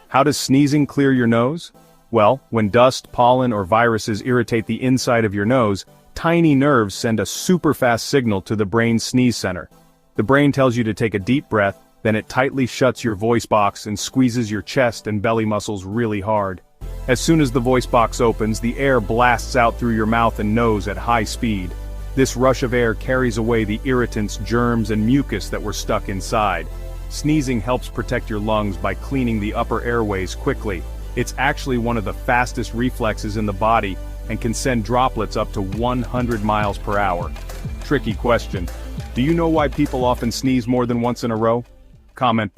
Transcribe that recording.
How does sneezing clear your nose? Well, when dust, pollen, or viruses irritate the inside of your nose, tiny nerves send a super fast signal to the brain's sneeze center. The brain tells you to take a deep breath, then it tightly shuts your voice box and squeezes your chest and belly muscles really hard. As soon as the voice box opens, the air blasts out through your mouth and nose at high speed. This rush of air carries away the irritants, germs, and mucus that were stuck inside. Sneezing helps protect your lungs by cleaning the upper airways quickly. It's actually one of the fastest reflexes in the body and can send droplets up to 100 miles per hour. Tricky question. Do you know why people often sneeze more than once in a row? Comment below.